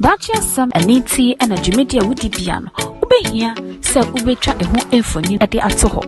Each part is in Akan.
Bacha some aniti and a Afric Media piano. Ube here, sell ube track a home infony at the atoho.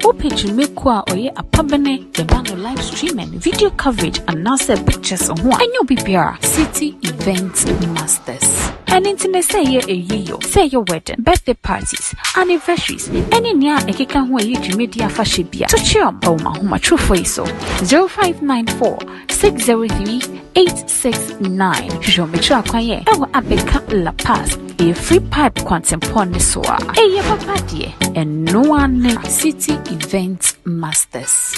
Ope to make qua or ye a pabene, the band live streaming, video coverage, and now sell pictures on one. And you'll be City Event Masters. And internet say ye a year, say your wedding, birthday parties, anniversaries, any near a kikan who Afric Media fashibia. To chum, oh my home, true for you so. 0594 603 869. Show me to acquire our Abeka La Paz, a free pipe quantum poniswa. A yapa dear, and no one City Event Masters.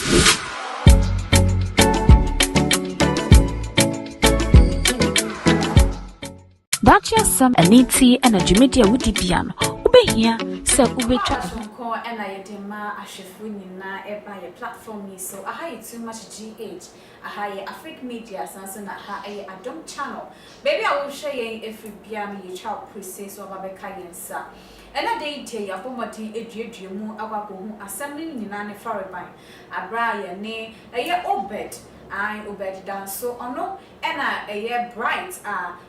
Bacha some aniti and Afric Media piano. Ube here, sell ube track. And I dema ashefuni na eba ye platform ni so aha too much GH aha ye Afric Media sanso na aha ye Adom channel baby I will share ye every bia me child process so babeka yensa and a day te ya bomoti eduemu akwapo hu assembly nyina ne fareban abra ye ne ye obed I obed dan so ono ena eye bright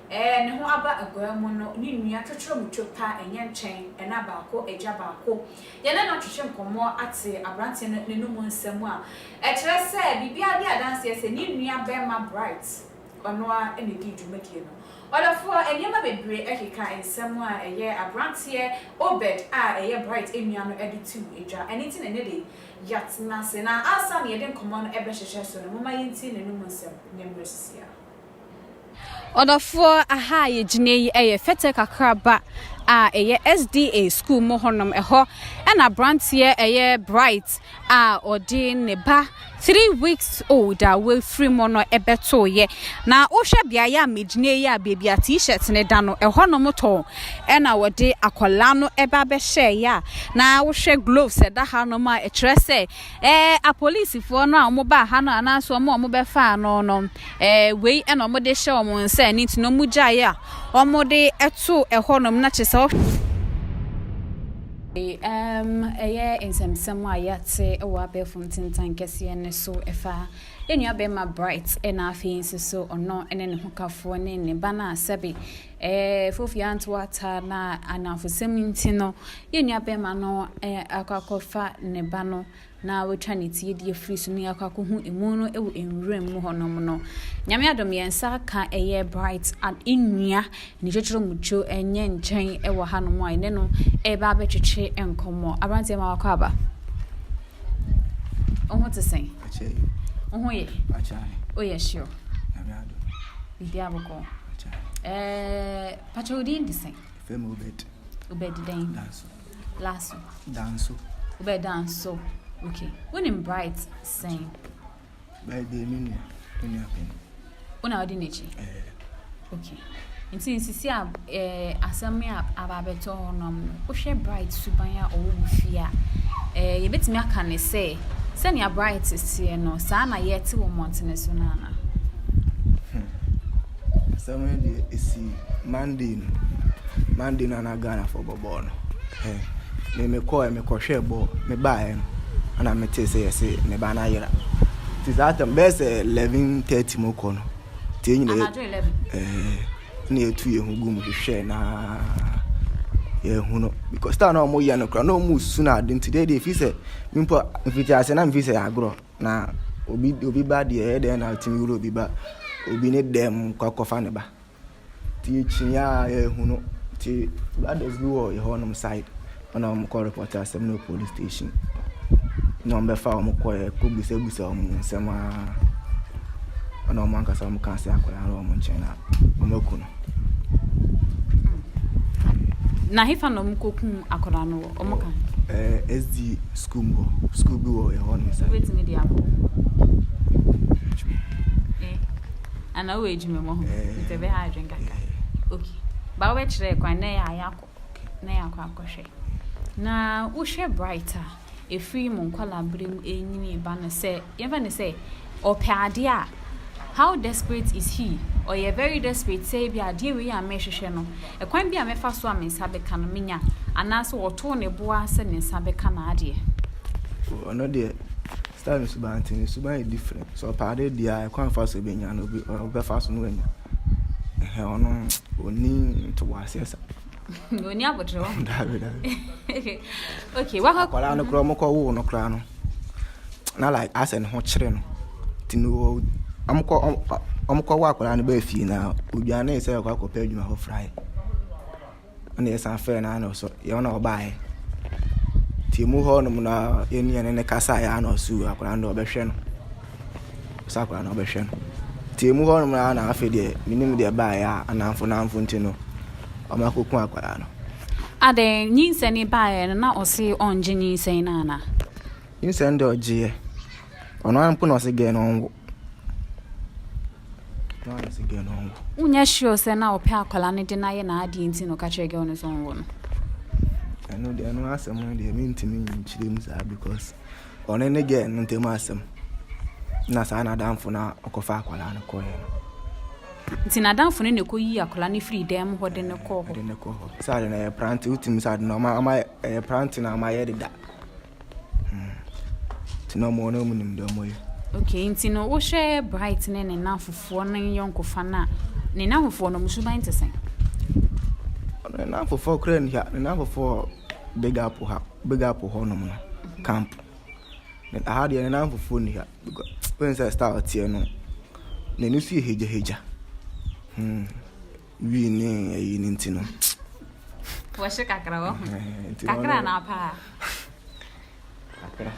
ne ho aba agwamu no ni nua twetwero mutwopa enye nchen ena baako eja baako ye na no twetwe nkomo ate abrante ne no mu nsemu a kire se bibia dia dance ye se ni nua bema bright ono a ene di dwumadie no odafo enyema bebre ekeka nsemu a eye abrante obed eye bright enua no editu eja anything ene dey yat na se na asa na yeden common ebe hwehwe so no mama yenti ne no nsem nyemresia odafo aha ye gine yi eye fete kakraba eye SDA school mo honom eho na brantie eye bright odi ne ba 3 weeks old we free mono ebeto ye na wo hwe bia ya megine ya baby a t-shirt ne da no eho no moto na wode akola no eba be share ya na wo hwe gloves da ha no ma ekire se a police fo no a mo ba ha no anaso mo be fa no no we na mo de share mo nse ni tino mu gya ya o mo de eto eho no na chese eye ensem ayate ewa be fontintan kese ne so efa enua be ma bright na afensi so ono ene ne hokafo ne bana asabe fofia antwata na anafosem ntino enua be ma no akwakofa ne bano na wotwa ne tie die free so ne akwakohu emu no ewo enwuram mu honom no nyame adom yensa ka eye bright and enua ne twetwero mucho enye nchen ewo hanom a ene no eba betwetwe enkomo abrante ma wakwa aba oho tesen ache oho ye acha oye sure nyame adom bibia boko acha patrodi ndisen fem obed den lasso danso obed danso okay when in bright saying by the minute when happen una ordinary okay nti sisi asami ababeto honom wo hwe bright subanya owo fia ye betimi aka ne say send your bright sie no sa na yeti wo montene so na na Samuel is Monday na Ghana for bobo no me call me hwe bo me buy and I met say me ba na yira it that best 11:30 mo kono tin ni 11 na etu ye hu gum hwe na ye hu no because ta na mo ya no kra no mu su na den today dey fi say mpo mfiti ase na mfi say agro na obi ba de dey na tin euro obi ba obi ne dem kwakofa ne ba ti chinya ye hu no ti brothers bi wo ye honom side ona mo call reporter Seminole police station no mbe fa mo ko busa mo nsema ona mo anka sa mo kan se akola ro mo nchena o maku no na hifa no mkoku akola no o mo kan SD school bi wo ye honom side Afric Media ana we ejime mo ho ntebe ha adwen kaka okay ba we kire kwan na ya yakọ na yakọ akọhwe na wo hwe brighter a free monquala brim any banner say, even say, or padia. How desperate is he? Or a very desperate say, be a dear we are measure channel. A quite be a mefa swam in Sabecan minya, and also or tone a boa send in Sabecanadi. Oh, no, dear. Style is Suban different. So, pardon, dear, I can't fast with me and be fast when hell no, only to was yes. No, never draw. Okay, what I know, Chromoco, no crown. Not like us and hot children. To know, I'm called walk around the baby now. Would you say I could pay you my whole fry? And there's unfair now, so you're not buy. Timu hɔ na yɛn ne kasa ya na osu akora na obɛhwɛ no sakora na obɛhwɛ no timu hɔ na afɛ de minim de ba ya anamfo nti no ɔmakoku akora no ade nyinse ni ba ya na ɔse ɔnje nyinse na na nyinse nde ɔgye ɔno ampo na ɔse gɛ no ɔnwo na ɔse gɛ no ɔnwo unya sure se na ɔpɛ akola ne de na ye na ade nti no ka kyerɛ gɛ ɔno so ɔnwo no I know they are no asem they mean to me in Chilems because on any again no tell asem na sa na damfo na okofa akwala na koye nti na damfo ne ko yi akola ne free dem ho de ne ko sa de na pranti utim sa de no ma pranti na ma ye de da ti no mo no munim de mo yi okay nti no wo hwe bright ne ne nafofo ne yonkofa na ne nafofo no musuban tesen na for crane here na for big apple ho no camp na had ye na for phone here because when say start here no na ni su heja wi ni ayi ni ntino wo hye kakra wo kakra na pa kakra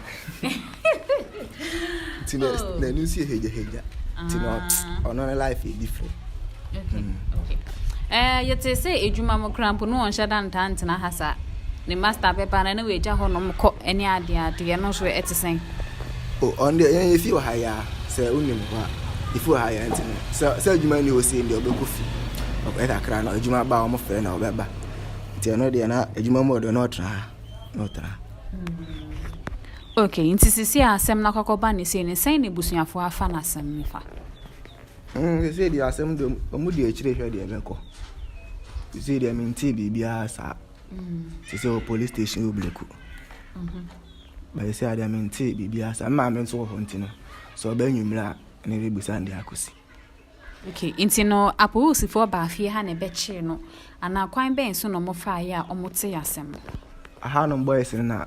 ntino na ni su heja ntino ono life is different okay yete say ejuma mo cramp no on shada ntantena hasa ne master paper na we ja ho no mko eni ade no so etisen o on the yen fi ha ya say unim kwa ifu ha ya ntino say ejuma ni o say ndi obekofi o eta kra na ejuma ba o mo fe na obeba nti no de na ejuma mo do no tra okay nti sisi asem na kokoba ni say ne sen ne busuafo afa na asem fa say di asem do omudi echire hwe de ebeko say di minti bibia sa say o police station obleku ba say di minti bibia sa ma men so ho ntino so ba nwumra ne be busa ndi akosi okay intino apo for ba fie ha ne beche no ana kwan ben so no mo fa ya omote asem aha no boys na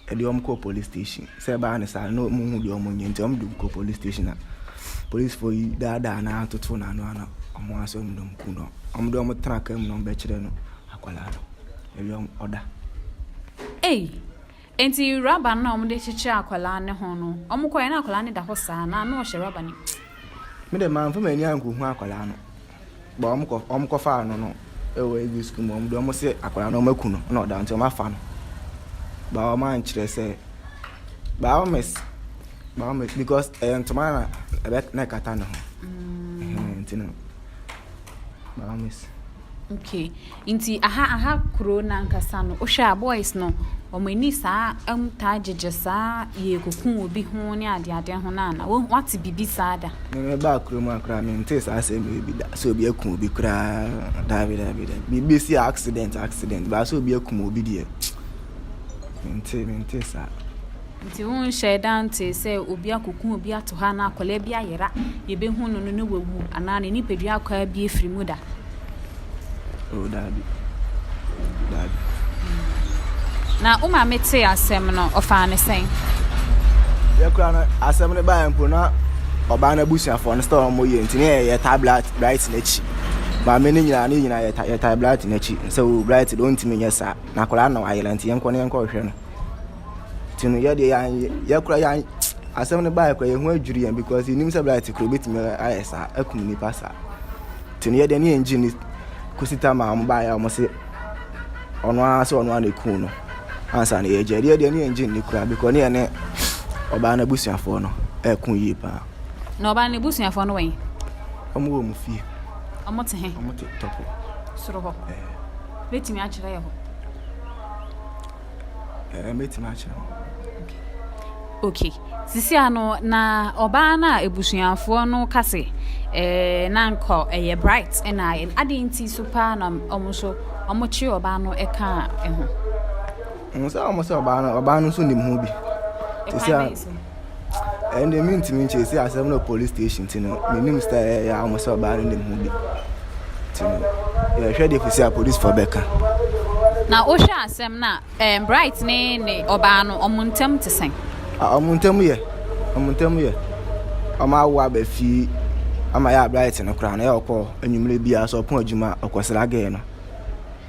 edi omko police station say ba ne sa no mu hu di omonye nti omdu ko police station na police for you da na atoto na no ana omo aso ndom ku no omdo omo track am no be kire no akwala no ebi oda enti rubber na omo de chiche akwala ne ho no omo koye na akwala ne da ho sa na no hye rubber ni me de man fo mani anku hu akwala no ba omo ko fa no ewo egu school mo omdo omo se akwala no maku no na oda nti omo afa no ba omo an kire se ba omo because tomorrow na kata no ntino okay inti aha kro na nkasa no ohwa boys no omani saa ta jejesa ye kokun obi ho ne ade ho na na what bibi sada me ba kro mu akra me nte saa se me bi da so obi akun obi kra David bibi si accident ba so obi akun obi die mente saa nti won shedan te say obi akokun obi ato ha na akola bi ayera ye be hu no no wawu ana ne ni pedua akwa bi efiri mu da o dabi na uma mete asem no ofa ne sen ye kura na asem ne ba mpo na oba na busuafo no store mo ye nti ne ye tablet bright na chi ba me ne nyina ye tablet na chi so bright don't me nyesa na akola na ayela nti yenko hwe no tinu ye de ya kura ya asem ne ba kura ye hu adwuri yan because inim se bright kura betimi ayesa akum ni pasa tinu ye de ne engine kusita ma am ba ya mo se ono na ku no ansa na ye je de ne engine ni kura because ne oba na busuafo no ekun yi pa na oba na busuafo no wen omo mu fie omo te he omo te topo soro ho betimi a kire ye ho betimi a kire Okay. Sisi ano na oba na ebusuanfo no kase na nko bright na ade nti super na omuso omochi oba no eka eho. Nsa omoso oba no so nim ho bi. Sisi and the mean to me chase asem no police station tino. Me nim stay ya omoso oba no nim ho bi. Tino. Ya hwe dey for police for Beka. Na o hwe asem na bright ne oba no omuntem te sen. Omuntem ye ama wa ba fi ama ya bright no kra na ya okọ enwumre bia so pon adwuma okosra ge no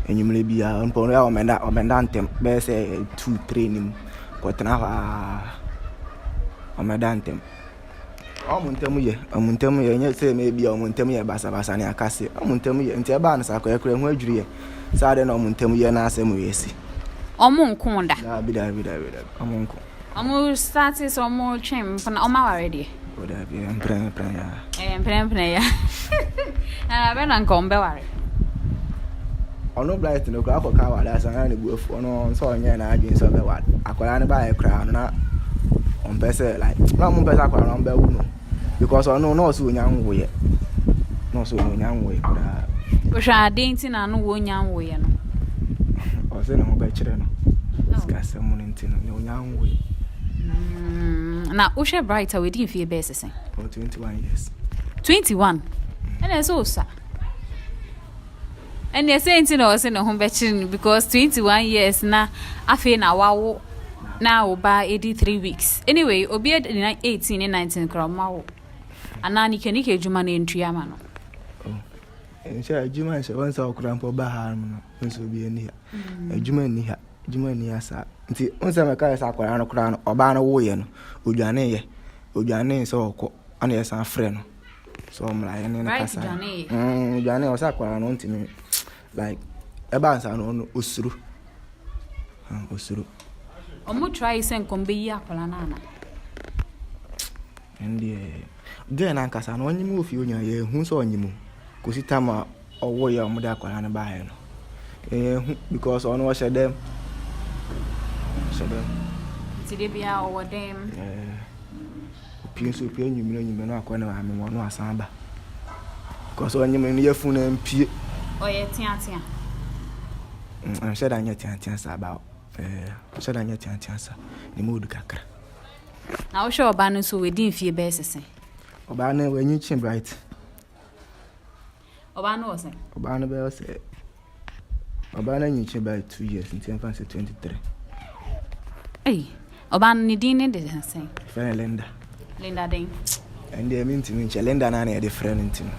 enwumre bia npo no ya omenda ntem be say 2-3 nim kwotena ha omenda ntem omuntem ye nya say me bia omuntem ye basa ne akase omuntem ye nti eba na sakọ ekra hu adwuri ye sa de na omuntem ye na asem yesi omunko da bi omunko Omo started so more trim for Oma already. Would have been praying. Ya. And I been come be no blight no crack or cow, that's an go for no so and I been so what. I could buy a crown on person like no more better on Belluno because I know no so young way. No so young way. Which I didn't know no young way. Or say no better. Discuss someone in no young way. Now, Usha Brighter, we didn't feel basis. For 21 years. 21? And that's all, sir. And they're saying to us in a home betting because 21 years now, I feel now by 83 weeks. Anyway, Obiad in 18 and 19 cromao. And now you can eat Jumani in Triamano. Oh, and share Juman, so once our grandpa Baham, once will be in here. A Juman here, sir. Nti onse meka esa akwara no kra no oba no wo ye no odwane so okọ ana esa afre no so mra ye ne kasa odwane o sa akwara no ntimi like eba ansa no osuru omo try sen kombe yi akwara na ana ndi de na kasa no onyimu ofi onya ye hu so onyimu kosita ma owo ye omo de akwara no ba he no because ono wa shedem Today be our them. Pienso nyumire no akwa na ame no asamba. Because onye me no yefun na mpie. Oye tia. I'm sure that tia sa about sure that tia sa. Ni modu kakra. Na wo sure oba no so we din fie be sese. Oba na we nyi bright. Oba no say. Oba no be say. Oba na nyi by 2 years until 23. Hey, oba ni din ne de say. Friend Linda din. And they mean to me Linda na na different thing.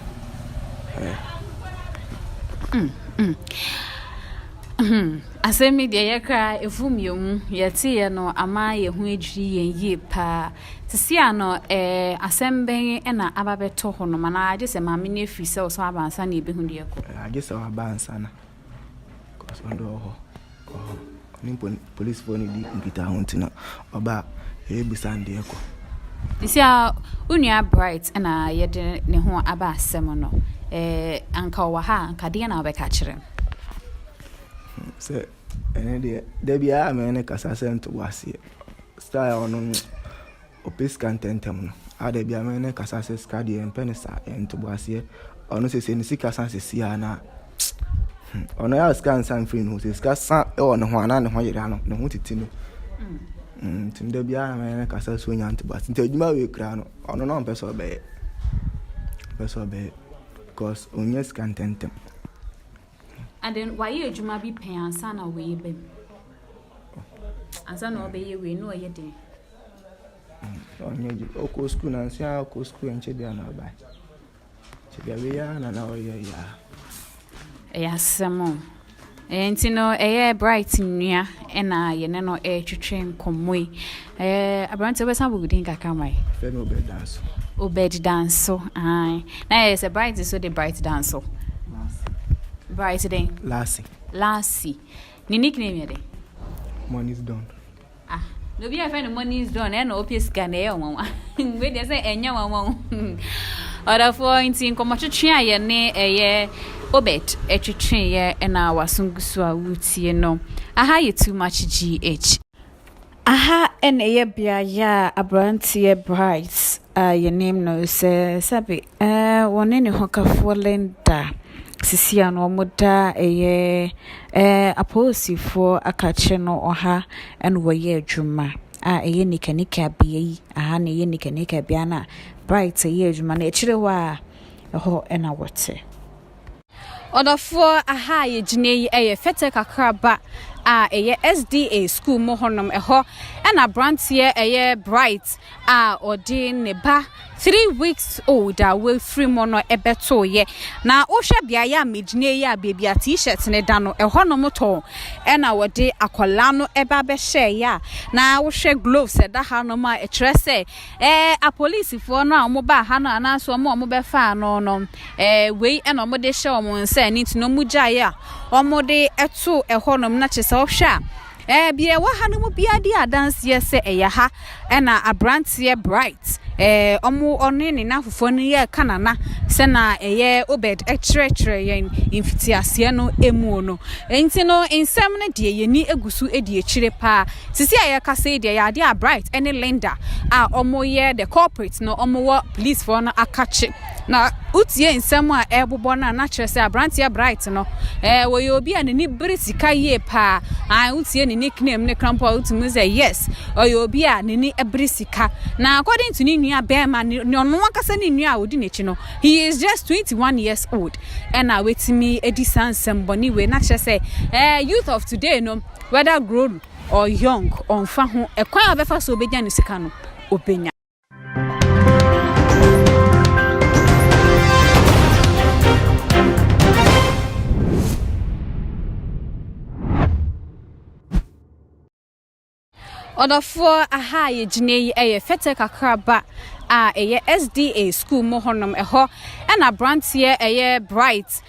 Asemi de yakra efumyom yete no ama ye hu adwiri yen ye pa sisi ano asemben na ababeto ho no mana age se mame ne fi se so abansa na ebehu de yakọ age se abansa na cause ondo ho ni police phone di mpita ho ntina oba ebusa nde yakọ sisi a unua bright na ye de ne ho aba asem no anka wa ha anka de na obeka kire se ene de bia amene kasa sent wase style on opis contentem no ade bia amene kasa se skadi empenesa ento wase ono se ni sika san se sia na ono ya scan san free no se ska san ono ho ana ne ho yere ano ne ho titi no tinde bia amene kasa so nya ento wase ntadwuma we kra no ono no peso be because onyes contentem. And then why you juma be pay ansa na we be ansa na obey we no ye dey onye oko school na nsia oko school enche bia na ba che bia we ya na oye ya samo enti no bright nua na ye ne no twetwe nkomoi abrante be sambu gudin kakamai fe no be dance obed dance ai na yes a bright so the bright dance Bright today. Lassie. Ni nickname yede. Money is done. No be friend money is done. No opis gane e won. We dey say enya won. Oda for intin komotwetwe aye ne eye obet etwetwe ye na wasungusu a wutie no. Aha ye too much GH. Aha ene ye bia ya abrantie bright your name no se sabi wone ne hokafo Linda sisia no moda aposifo akache no oha ene woye adwuma eye nikanika bia yi aha ne ye nikanika bia na bright ye adwuma na ekire wa ho ena wote odafo aha ye gine yi eye fete kakraba eye SDA school mo honom eho na brantie eye bright odi ne ba 3 weeks old we free mono ebeto ye na wo hwe bia ya megine ya baby a t-shirt ne da no eho no moto na wode akola no eba be share ya na wo hwe gloves da ha no ma e kire se a police fo no a mo ba ha no anaso mo be fa no we na mo de share mo nse ni tino mu gya ya omo de eto eho no na chese wo hwe bia wa ha no mu bia di adanse ye se eya ha na abrantie bright omo oni ni na fofo ni ye kanana se na eye obed ekyerekere yen infitiase no emu no enti no ensem ne de ye ni egusu edi ekire pa sisi aye kase de ya de bright ene Linda omo ye the corporate no omo wo police for no akache na utie ensem a ebobo na kire se abrantie bright no wo ye obi an ni brisika ye pa utie ni nickname ne crampo utumu say yes oye obi a ni ebrisika na according to ni nua bema no akasa ni nua odi nechi no he is just 21 years old and wetimi edi sansem boni we na kire say youth of today no whether grown or young on fa ho ekwan obefa so obenya no sika no obenya odafo aha ye gine yi eye fete kakraba eye SDA school mo honom eho na brantie eye bright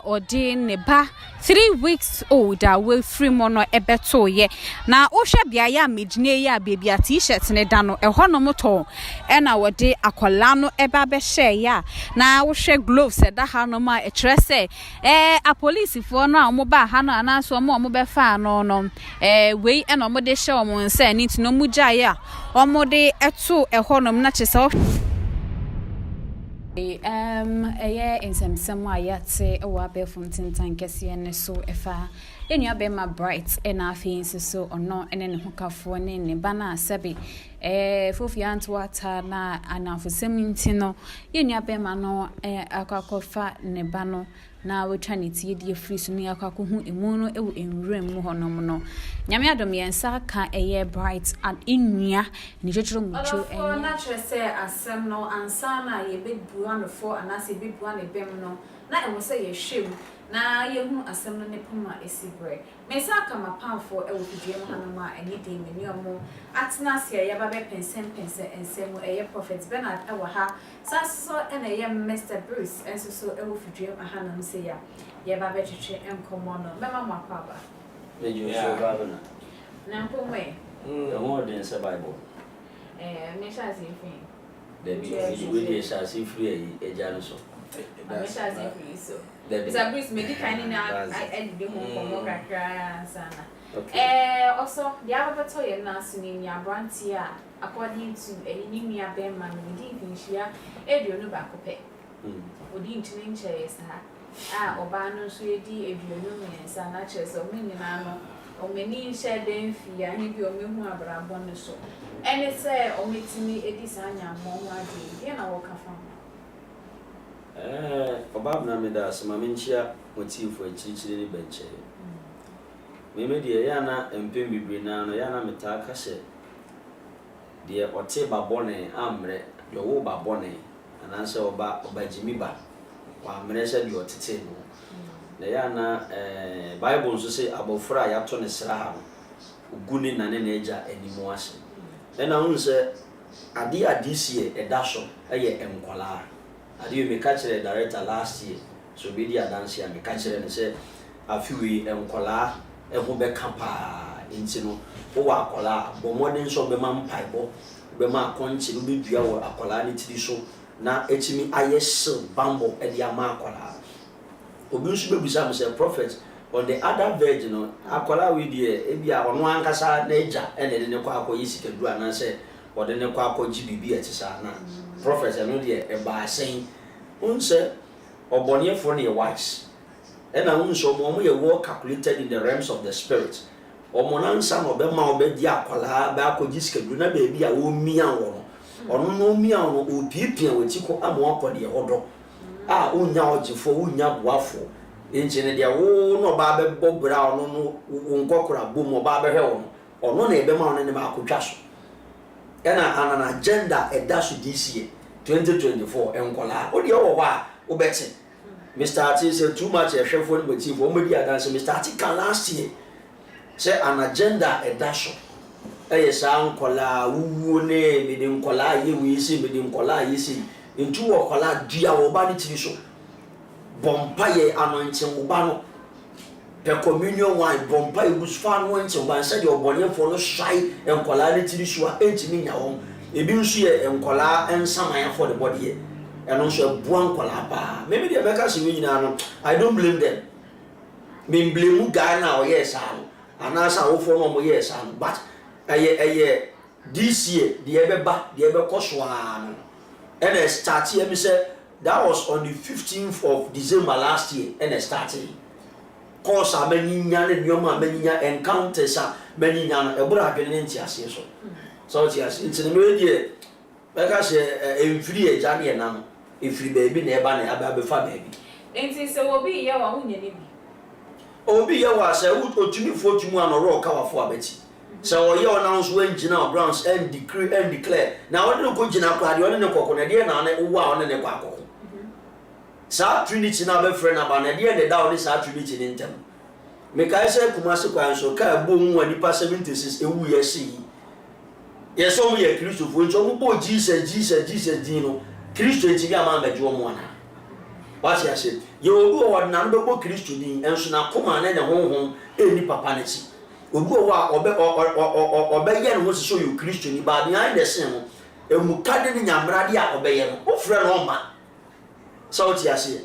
odi ne ba 3 weeks old we free mono ebeto ye na wo hwe bia ya megine ya baby a t-shirt ne da no eho no moto na wode akola no eba be share ya na wo hwe gloves da ha no ma e kire se a police fo no a mo ba ha no anaso mo be fa no we na mo de share mo nse ni tino mu gya ya omo de eto eho no na chese eye insemsem a yate ewa be fontintan kese ne so efa enua be ma bright na afense so ono ene ne hokafo ne bana sabi fofi anto ata na anafosem ntino enua be ma no akakofa ne bano na wotwa ne tie die free so ne akakohu emu no ewu enwuram mu honom no nyame adom yensa ka eye bright and enua ne jejero mucho na chese asem no ansa na ye bebu anofo anase bebu ane bem no na emo se ye hwem na ye hu asem no ne poma esibre mensa ka mapamfo ewo fidie mo hanoma eni de meni omo atena se ye ba be pensem ensem eye prophet Bernard ewo ha saso ena ye Mr Bruce enso so ewo fidie mo hanam se ya ye ba be twetwe enkomo no mema mo akaba mejo so baba na mpomwe the more than say Bible me sha se fin there be we dey sha se free eja no so me sha se free so Mr. Bruce medi kind na I dey home komo kakra sana also the other to ye na suni ni abranti a according to ni nua be man we dey finhia eduonu ba kope odi ntini nche sa oba no so edi eduonu mensa na che so me nyina no o meni nche den fi a ni bi o mehu abrabọ no so ene se o metimi edi sa anya mo nwa de ye na wo ka fa obab na me da asema menchia motifo achichire ni benche me de ya na empem bibre na no ya na metaka hye de ote babone amre de wo babone ananse oba jimi ba wa amre hye de otete no na ya na bible nso se abofra ya to ne sra ha oguni na ne na eja animu ahye na hunse adi sie edaso eye enkwala adi me catch the director last year so be the dance ya me catch the say afiwe enkwala eho be kampa intino wo akola bo modern so be ma mpaibo be ma konchi no be dua wo akola ni tiri so na etimi ayeshil bambo e dia ma akola obi nso be busa me say prophet on the other verge no akola we die e bia ono ankasa na eja ene ne kwa akọ yisika du anase ode ne kwa akọ GBB etisa na prophet no die e ba sen unse obonefo ne wise ena unse omo ye well calculated in the realms of the spirit omo nansa no be ma obedi akola ba akọ yisika du na ba bia wo mia wo ono no mia wo opipia wetiko amo akọ de hodo unya ojifo unya boafo enjene dia wo no ba be bobra ono no nkokora bom ba be hwe ono na ebe ma ono ne ma akotwa so ena an agenda edaso this year 2024 enkola o dia wo wa wo beti Mr. Ati say too much e hwefo ni beti fo omedi adanse Mr. Ati kan last year say an agenda edaso sa nkola wuwo ne me de nkola ye wi si me de nkola ye si ntu wo kola dua wo ba ni tiri so bompa ye anointing wo ba no the communion wine bompa e busfa no nche wo ba nse de obonefo no hwai enkola ni tiri so a entimi nya wo ebi nso ye enkola ensaman for the body ye eno nso ebu enkola ba maybe the beka se wi nyina no I don't blame them me blame guy na o yes am anasa wo for no mo yes am but eye this year the ebe koswa no and I started, let me say, that was on the 15th of December last year, and I started. Cause I many encounters, many young, a brother in Tiasia. So, it's in the media, like I say, in free journey and now, if you baby never about before baby. And so, will be your own. Oh, be your was a wood or to me for to one or rock cover for Betty. So you announce when Gina Browns and decree and declare. Now I don't go Gina Quad, you only cocoa, and dear Nana, wow, and a quaco. Sa Trinity now, my friend, about a dear and the down is our Trinity in them. Make I say, Kumasa, so car boom when you pass 76 a we see. Yes, only a Christian, which all Jesus, Dino, Christian, Tigaman, the Jomana. What I said, you will go what number Christian, and so now come on and home, any papanity. Obu wa obeye no so you Christian ba behind the scene e mu kade ni nyamrade a obeye no o frɛ no ma so ti ase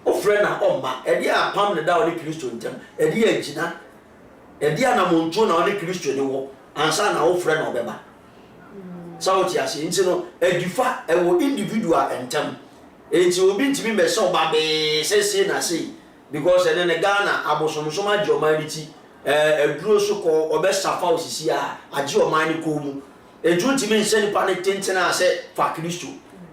o frɛ na o ma e dia pam ne da o ni Christian ntem e dia agina e dia na monto na o ni Christian wo ansa na o frɛ na obeba so ti ase nti no edifa e wo individual ntem e ti obi ntimi be so ba be sese na sei because ene ne Ghana abosomsoma humanity eduro so ko obesafa osisi a age o man ko mu eju ntimi nse nipa ne tentena se fa Kristo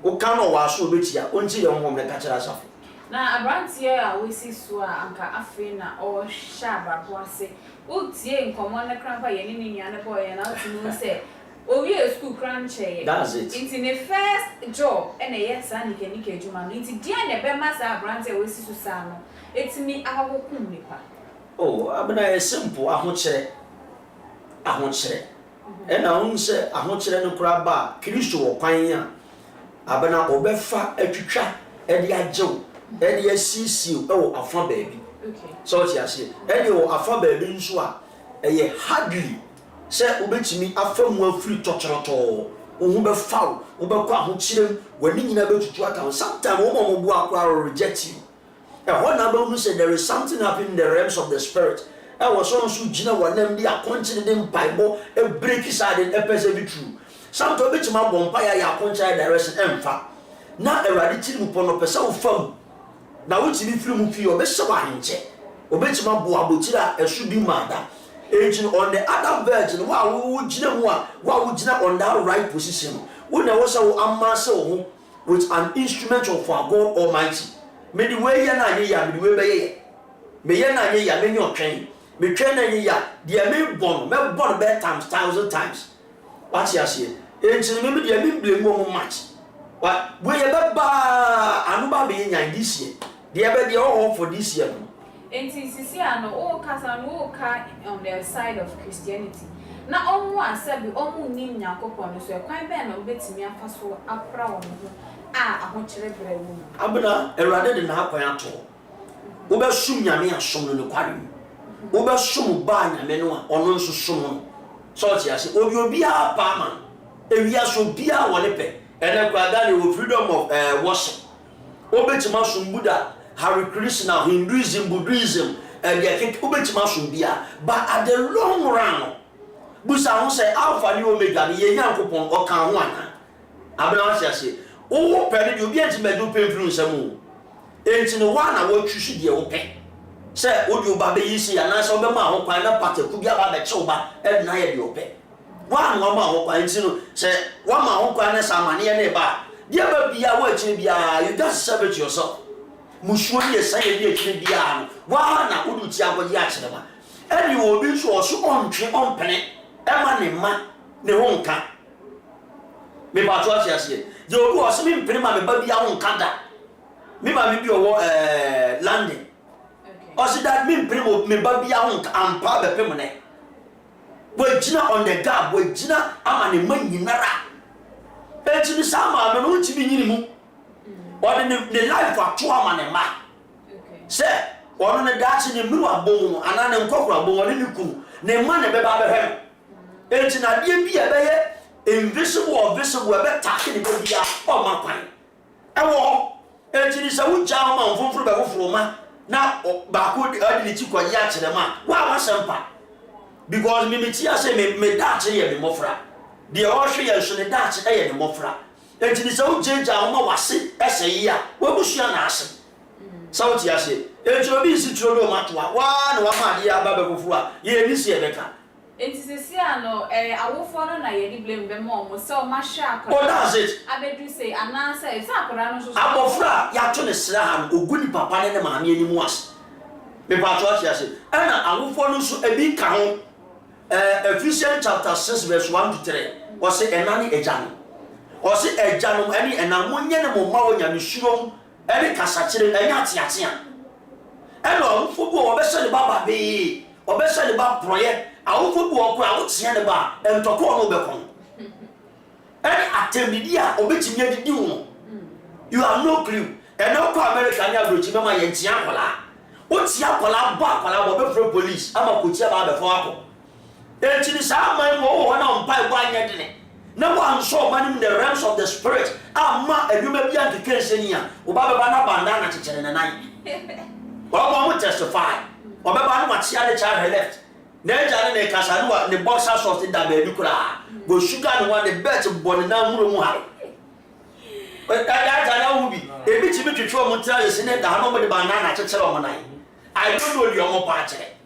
o kan no wa so obetia onti ye honhom ne ka kira asafo na abrantie a wesi so a anka afi na o shaba bo ase o tie nkomo ne krampa ye ne nua ne boy na otinu se o wie school kranche that's it into the first job and yes and nike ejuma no into dia ne be masa abrantie wesi so sa no etimi ahawokum nipa. Oh, abena is simple. Ahochere. And I won't say ahochere no craba. Kristo or pioneer. Abena obefa etwitwa edi ajew. Edi asisi o afa baby. Okay. So what you say? Edi o afa baby nso a eye hardly say obetimi afa mu afiri tochoroto. Ohu be faw, obekọ ahochere wani nyina betutu aka. Sometimes wo mo bu akwa reject you. And what number who said there is something happening in the realms of the spirit. I was also Gina one them they are continuing Bible a break side in episode be true. Some to bit my bompire ya contrary direction emfa. Now a radical upon a person firm. Now which be film for your best hinche. Obet my boabutira a should be mother. Agent on the other virgin, wow, would Gina on that right position. When I was a master with an instrument of our God Almighty. Me the way na ye ya me the way be ye me ye na ye ya me nyo twen me twen na ye ya de me born be times 1,000 times what you say enti me de me blame mo match what we ye be ba anu ba be nya this year de be de all for this year no enti sisi ano o kasa no o ka on the side of Christianity na omu asabi omu nim Nyankopon no so e kwan be na obetimi afa so apra wo no ahochere bre wo abena erade de na akwan ato wo be sum nyame asom no kware wo be sum ba nyame no a ono nso sum no so ti ase obi a pa ma ewia so bia wo ne pe ene kwa da ne freedom of worship wo be tima sum Buddha, Hare Krishna, Hinduism, Buddhism, they think ubetima sumbia, but at the long run, Busa who say Alpha and Omega, the Yankopon or Kanwana. Abelance say, oh, Penny, you be able to do painful some more. Ain't in the one I want you should be okay. Say, would you baby easy and I saw the man who find a party could be about the choba and I you pay. One man who finds you say, one man who finds some money and a bar. Dear baby, I want you to be you just serve it yourself. Mushwani say you can be armed. One I would tell what Yachima. And you will be so on tree on penny. Emma ne ma ne wonka. Me pa to asiase. Je obi o se me mpene ma me ba bia wonka da. Me ma me bi o London. Okay. O se that me mpene mo me ba bia wonka ampa be pem ne. We gina on the gap, we gina ama ne ma nyinara. E ti ni sama me no ti bi nyini mu. O de ne life ato ama ne ma. Okay. Se ono ne dachi ne mru abon ana ne nkokoro abon ne nikum. Ne ma ne be ba be hem. Enti na die bi ebeye invisible or visible ebe take ni bia o ma kwan ewo enti ni se wo ja o ma mfumfuru be fufuru ma na ba ko di adi ni ti kwa ya kire ma wa sempa because me ti ase me dache ye me mofra de o hwe ye so ne dache ye ne mofra enti ni se wo jeja o ma wase ese yi a wo busua na ase so ti ase enti obi si tro do ma to wa na wa ma de ya ba be fufuru a ye ni se e beka. Enti sisi ano awofo no na ye di blame be mo so ma hwa akora. Oh, that's it. Abedu say anansa e sa akora no so. Abofra ya to ne sra han oguni papa ne maame ani mu ase. Me pa to ase. Ana awofo no so ebi ka ho Ephesians chapter 6 verse 1 to 3. O se enani ejano. O se ejano ani enamo nye ne mo ma wo nya misurom eni kasa kire enya atiatia. Eno awofo bo obese ne baba be. Obese ne ba proye awofo bo okura wo tia ne ba entoko no be kon. Any Africmedia obetimi adidi wo. You have no clue. And now ko America nya brochi mama ye tia akola. O tia akola ba akola wo be from police ama ko tia ba be fo akọ. E ti ni sa man wo ho na mpa egwa anya de ne. Na wo anso man in the realms of the spirit. Ama adwuma bia nkeke senia. Wo ba be ba na banda na chechere na nan. Wo mo testify. Wo be ba no matia de child left. Na eja ne kasa no ne boxer short da ba edu kura. Go sugar no one the bet bone na muro mu ha. But that na wo bi. E bi ti bi twetwe o mo tira yesi ne da no mo de banda na chechere o mo nan. I don't know the omo pa chere.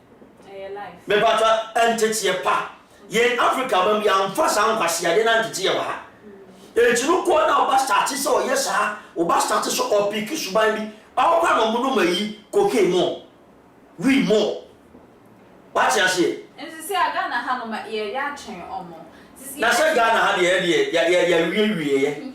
Me bata entity pa ye Africa ba mi amfa san kwase ade na entity wa ha e jinu ko na oba start so yes ha oba start so opik suban bi awokwa no mu no mayi cocaine mo we mo what you say nsisi aga na ha no ma ye ya twen omo na se Ghana ha de ya wie ye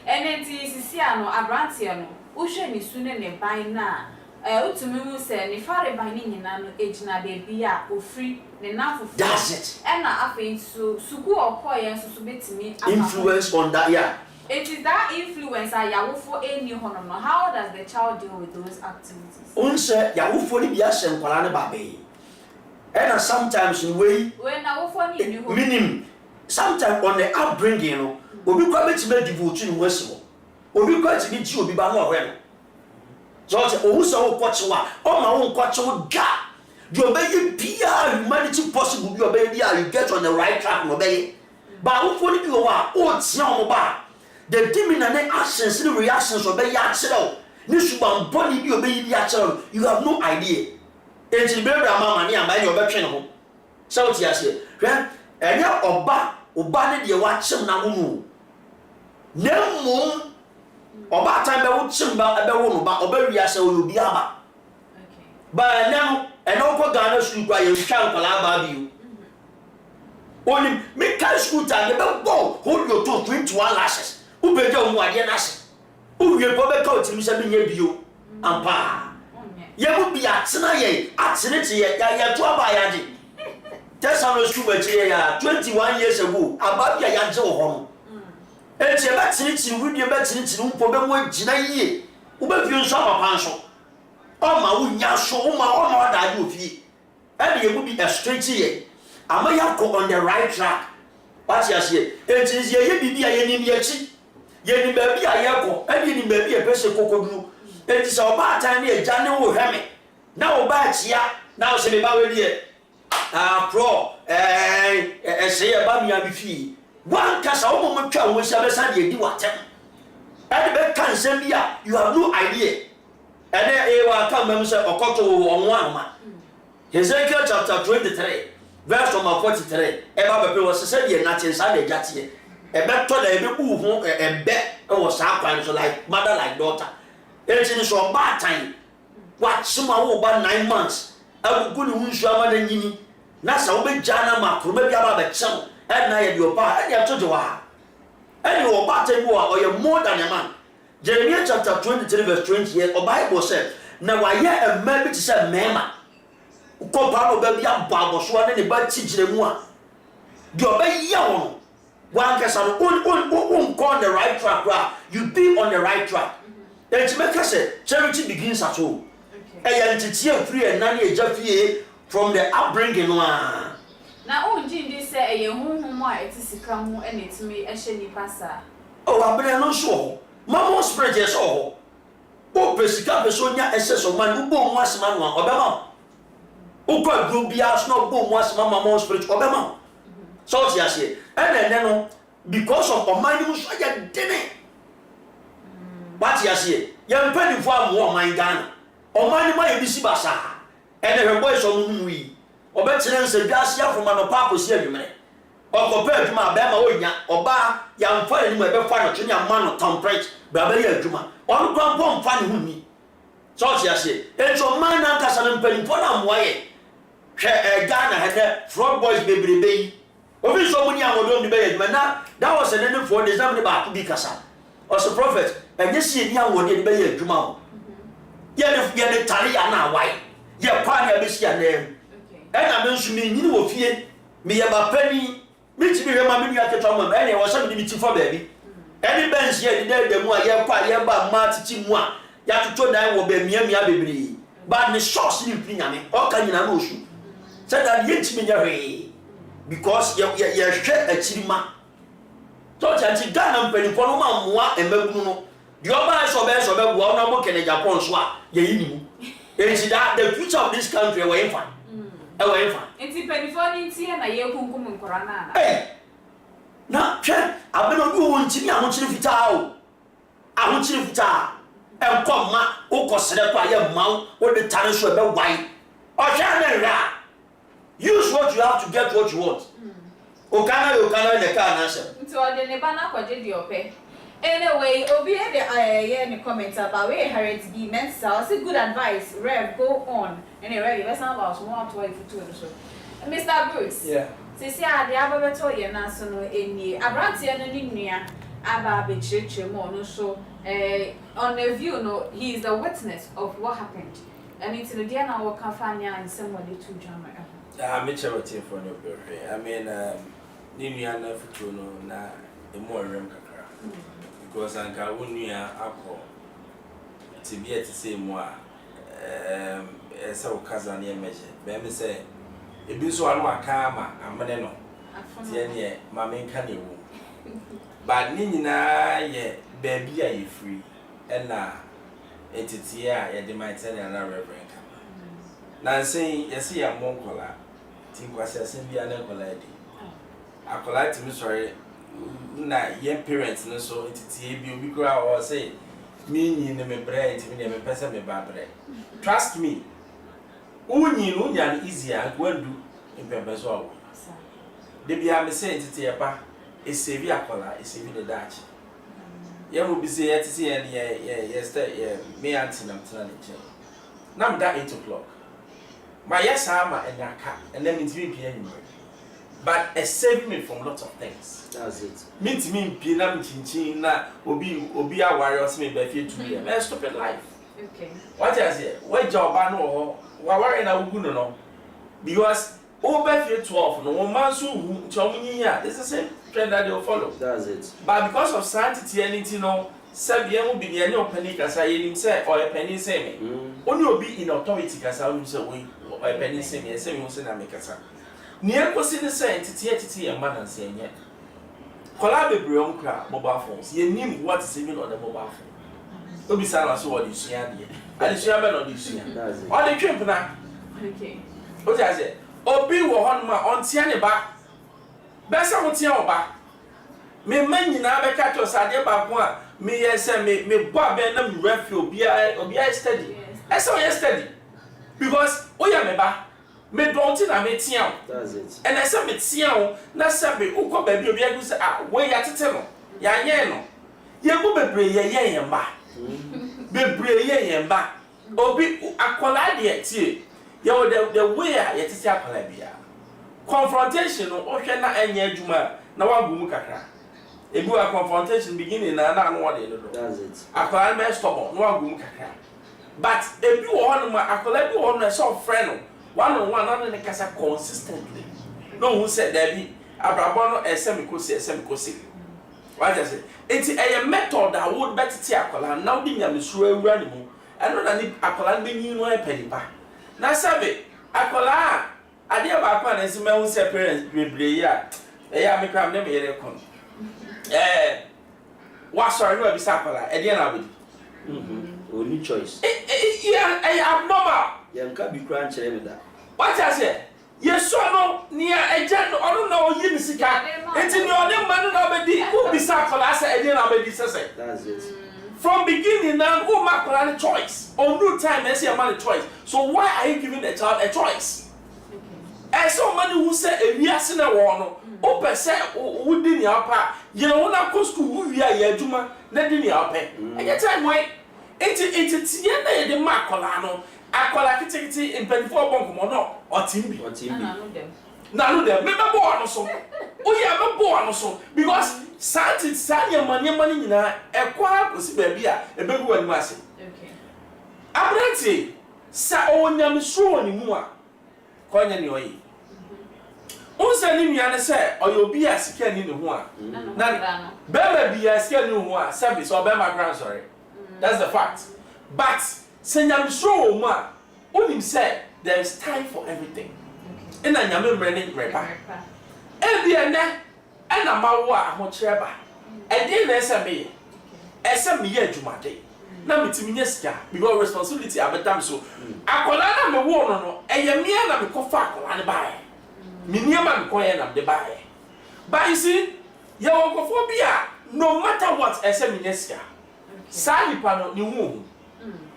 enenti sisi ano abrantie no wo hwe ni su ne ne ban na utumi mu se ni fare ban ni nyina no ejina de bia ofri ne nafufu. That's it. And na afi so suku okoye so betimi influence on that, yeah. It is that influence yawofo eni hono no. How does the child deal with those activities? Unse yawofo ni bia se nkwala ne babe. And sometimes in way when awofo ni ho meaning sometimes on the upbringing no obi kwa betime devote ni wasiwo. Obi kwa ti bi ji obi ba no ohwe no. George Owuso Kwachiwa, oh my own Kwachiwa ga. You obey Pia, humanity possible, you obey, you get on the right track, obey. But who for you are, oh, Tsiamoba. The demon and actions and reactions obey Yachel. Nishuban body you obey Yachel, you have no idea. It's the baby mamma near my your veteran home. So, yes, and now Oba, the watching Namu. No more. Oba time be wo chimba ebe wo no ba oba wiase wo bi aba okay ba now eno ko Ghana school kwa ye twa nkwala ba bi oni me kan school time be go hold your to 21 lashes u be je wo ade na se u wie po be ka otimi se bi nya bio ampa ye bu bi atena ye atene te ye ya to aba ya de tesano school ba chire ya 21 years ago aba bia ya je wo ho enti e batini wudie batini mpo be mo gina yie wo ba fi nso papa nso o ma wo nya so o ma da ju ofie e de ye bi straight ye ama ya go on the right track what you say enti ye bibia ye nim ye chi ye nim ba bia ye go e de nim ba bia pese kokoduru enti so ba atan ne eja ne wo hweme Now ba chia now se me ba we die pro say ba mi abifi one kasa wo mo twa wo sia be sa de di watem and be kan sem bia you have no idea and e wa kan mem se okoto wo onwo ama Ezekiel chapter 23 verse number 43 e ba be wo se de na tin sa de jate e be to da e be bu ho e be e wo sa kwan so like mother like daughter e tin so ba time what suma wo ba 9 months agugu ni hunsu ama na nyini na sa wo be jana makro be bia ba be chen e na ye de oba e ya to de wa e ni oba te bu o ye more than a man. Jeremiah chapter 23 verse 28 o Bible said na wa ye a man be say mema ko pa no be bia bo aboso na ne ba tigire mu a de oba ye won one kasa no on the right track right? You be on the right track. And to make us say charity begins at home. And you free and nanny a from the upbringing one. Now, oh, Jim, they say a home more it is come and it's me a shady passer. Oh, I've been no sure. Mamma spread your soul. Oh, Pesica, Pesonia, SS of man who boom was man one Obama. Oh, God, will be asked no boom was Mamma Mons Bridge Obama. So, yes, and then because of a man who saw your dinner. But yes, young penny farm war my gun. Or money my BC Bassa. And her boys on we. Or better than say Garcia from an purpose here, you may. Or compared to my Bama or bar, young fire, you may be fine to your man of Tom Price, Babia Juma, or Grandpa fun me. So yes, and so man and Cassan penny for them way. Ghana had that frog boys baby. Over so many I would only be but now that was an end for the example about to be Casa. Or the prophet, and you see young one in Bay Juma. Yet the Taliana white. Your pioneer be your name. And I mention me, you know, fear me about penny. Which be remember at the time of any or something meeting for baby. Any bench here, the day the more year quiet about Martin Moa. You have to turn down will be mere baby. But the short sleeping at me, or can you know? Said that yet me your way. Because you're share a chima. Don't you Ghana penny for no more and Mebuno. The other so best of a one number can a Japan swap. Ye, it's that the future of this country away from. Away from. It's a penny for India and a year whom Corana. Hey, now, I've been on you wanting I want you to fit out. I want you to fit out. And come, ma, who consider by your mouth what the talents were about white. Or can use what you have to get what you want. Okana in the car answer. So I didn't banner for your pay. Anyway, Obi had a comment about where Harriet B. Mensa. It's good advice. Rev, go on. Anyway, let's not about more to wait for 2 or so. Mr. Bruce. Yeah. Since I the Abatoya National in the Abrantia and Ninia, Abba Church, more so on the view, no, he is a witness of what happened. And it's the Diana or Cafania and somebody to Jamaica. I'm a charity for no birthday. I mean, Nimiana Futuno, na a more room because I can't win you alcohol to be at the same way. As our cousin near measure. Baby say, it be so I karma, I'm Maneno. Tiania, my main canny room. But Nina, ye, baby, are you free? And now, it's here, you might tell another reverend. Now saying, yes, I'm Moncola. Think was a simple lady. I collect him, sorry. Na young parents no so entity be grow or say me in me brain to me person me babre. Trust me. Unyi no easier go do in purpose so. They be am say entity pa e save akola e save the dutch. Ye will be say entity and ye me auntie nam tena ne che. Nam that 8 o'clock. My yes ama and aka and then it be PM. But it saved me from lots of things. That's it. Me pinam chinchin na obi a warriors me be fit 2 years. Man stupid life. Okay. What I say? Where job no wa worry na ugu no. Because over 12 no man so hu chomunyi ya. This is the same trend that they will follow. That's it. But because of sanctity anything no Sabia will be any penny kasa yin say or a penny say me. Only obi in authority kasa will say we or a penny say me say we say na make kasa. Near question the same entity and man and saying yet. Collaborate cra mobile phones. You name what is even on the mobile phone. Don't be silent so what you see. adesua be no desua o de twemp na okay o ti ase obi wo hon ma ontia ne ba besa wotia oba me manyina be ka to sade ba ko a me yese me bo aben na me refi obi study esa o ye study because o ya me ba me don't na me tia that's it and esa me tia o na se be ukọ ba bi obi agu se we ya tete no ya nye no ye bu bebre ye ba bebre ye ba obi akola de tie ye wo the way a ye tete akola bia confrontation no o hwe na anya adwuma na wa gu mu kakra ebi wa confrontation beginning na no what do that's it akola me stop no wa gu mu kakra but ebi wo hono ma akola bi wo no so friend no one on one na kasa consistently no who said that be abrabo no esem kosi what I say it's a method that would better tia akola now di nyame suro awura ne mu eno na ni akola be nyi no e pedipa na sabe akola ade ba kwa na nsema hu se parents bebre ya ya me kwam na me yere kon wa sorry no be sa akola e dey na be only choice yeah abnormal yanka bi kran chere me da what I say yeso no nia eja no ono na oyi misika enti ni one man na obedi who be sa akola say e dey na obedi sese that's it from beginning now who make a choice on no time I say a man a choice so why are you giving the child a choice okay so many who say e wi ase na wo no o pe say wo di ni apa ye wo na ko school wo wi ya adwuma na di ni apa e get time wey enti tie na ye de makola no akola kitikiti in 24 bonk mo no otimbi na no dem me be bo no so o ye be bo no so because santi sanya manye nyina ekwa kosi ba bia ebegu wani ase okay abrante sa onyam so ni mu a konya ni oyi unsa ni nua ne se oyobi asika ni ne ho a na beba bia asika ni ho a service or bema grand sorry that's the fact but senyam so mu a onim say there is time for everything okay ina nyame mre ne mrepa ebi ene ena mawo a ho kyereba ede na ese me ye adwumade na metimi nya sika because responsibility abedam so akola na me wo no eye me na me kofa akola ne bae me niam me koye na de bae but you see ye wo kofo bia no matter what ese me nya sika sali pa no ni hu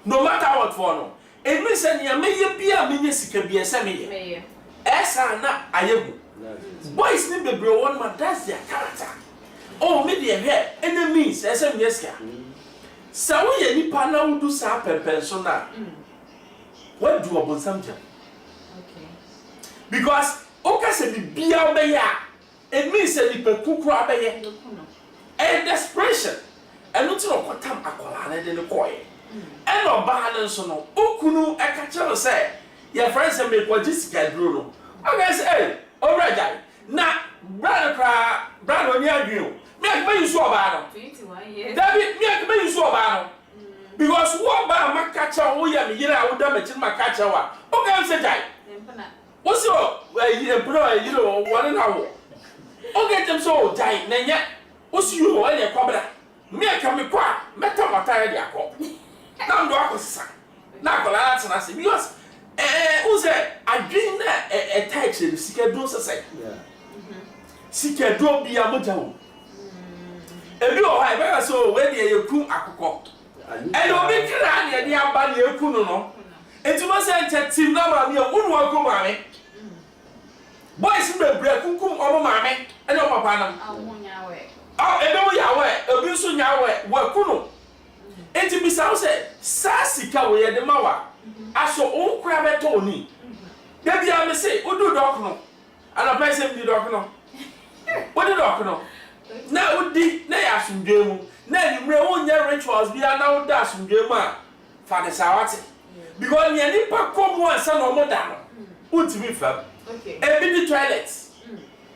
no matter what for no e me se nia me ye bia me nya sika bia ese me ye esa na ayehu boys need be bro one man that's their character oh me dey here enemies esem yeska sa wo ye nipa na wo du sa pempen so na what do obonsam jam okay because oka se bibia obeya it means say nipa kukuru abeye and desperation eno ti no kwatam akola na de ne koye eno ba na so no okunu e ka chero say your friends say me kwaji sika duro no okay say hey already na brand oni adwin me akba yusu oba no 21 years David me akba yusu oba no because wo ba makacha wo ya me yira wo da machine makacha wa o ga say dai wo so employer you know one na wo o ga tem so dai na nya wo so you wo ya kwabra me aka me kwa meta mata ya dia ko na ndo akosa na akola atina se because who say adwin na title sika do say yeah sika do bia moja wo ebi o ha be so we dey yeku akokọ e do bi kra na dey aba na yeku no etimo say nche team na ma me unu ago ma me boys be break kunkum omo ma me e no papa nam awonya we ebe wo ya we obi so nya we waku no enti bi sa say sa sika we ye de ma wa aso o kura beto oni da bia me say odu dok no ana person di dok no odu dok no na odi na ya asundwe mu na ni mre wonya rituals bia na wo da asundwe mu a fa de sawate because ni ani pa komu ansa no mo da no utimi fam okay ebi di toilet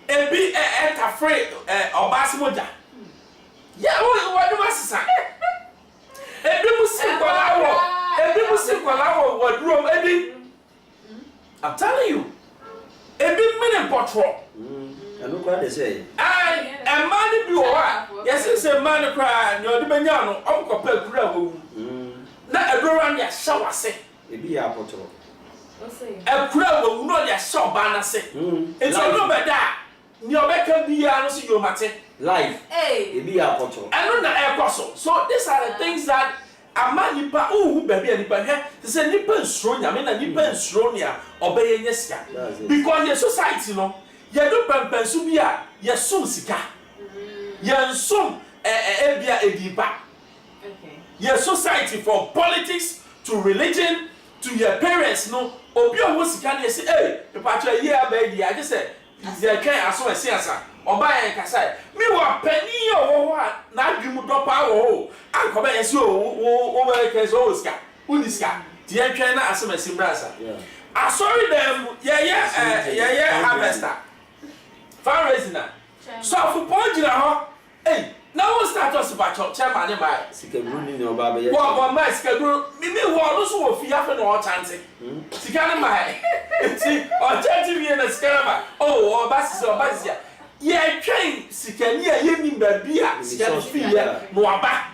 ebi ta free obasi moja ya wo do masisa ebi musi kwala wo wadrom ebi I'm telling you ebi mene potro anu kwa de say a man bi o wa yes say man cry ni odi benya no omkopa kura wo na na edora ne shower se ebi ya potro ekura wo no de show ba na se enti no be da ni obeka bia no so yo mate life ebi ya potro eno na ekoso so these are the things that amanipa uhu baby anipa he say nipa nsuro nyame na nipa nsuro nia obeye nyesia because the society no ye do pempensu bia ye sum sika ye nsum ebia ediba your society from politics to religion to your parents no obi o sika na say eh pacho ye abedi I just say they can aso esiasa oba ye kasa mi wa pani o na adwum dopa wo ankoba ye say o be kesa o sika uniska ti en twen na aso masimbrasa asori dem ye harvester fundraising na so for ponjira ho eh now start us about chairman by sikaduru ni oba be ye wa ma sikaduru mi wo no so wo fi afa na o chante sikana mai ti o chante mi na sikana ba oh oba sisi ye twen sikani a ye mi ba bia sikana fi ya no aba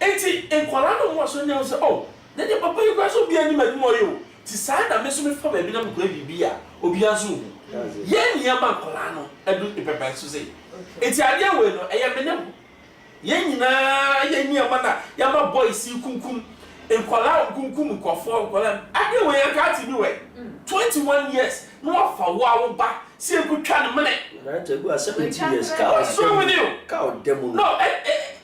enti enkola no mo so nya so oh na de papa you so bia ni madu mo yo ti sa na me so me fa ba bi na me kura bibia obi azu ye ni aba enkola no edu pepe so say enti ade we no eye menem ye nyina ye ni aba na ya ma boys kunkum enkola kunkum nkofo enkola ade we ya ka ti ni we 21 years no afa wo awo ba si ekutwa ne mene right go 70 years ka so with you ka demo no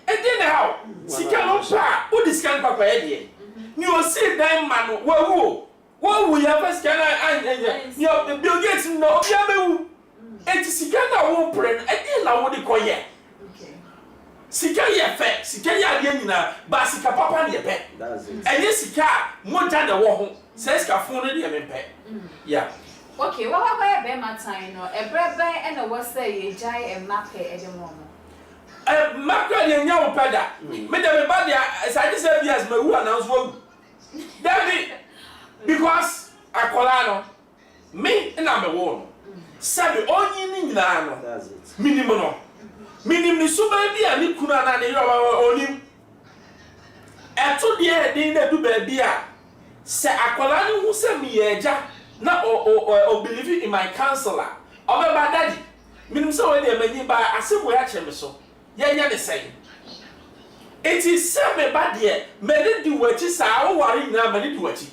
dey how sika no pa o discount papa ye de ni o si dan ma no wo ya first can I ni o Bill Gates no obi amewu enti sika na wo pre no dey na wo de koye sika ye fe sika ya de nyina ba sika papa ne ye pe that's it enye sika mo ja de wo ho se sika fun ne de me pe yeah okay what about be my time no ebrebe e na wo say ye jai e map e de mo makra de nya wo pada me de me ba de say this years me wu announce wo David because akola no me na me wo no sabe onyi ni nyina no that's it minimum ni suba bia ni kuna na ne yo onim eto de din na du ba bia se akola ni hu se me yeja na o believe in my counselor obeba daddy minim se we de manyi ba asebo ya che me so ye nya de say it is se ba de me de di wachi sa wo ware nyina me de di wachi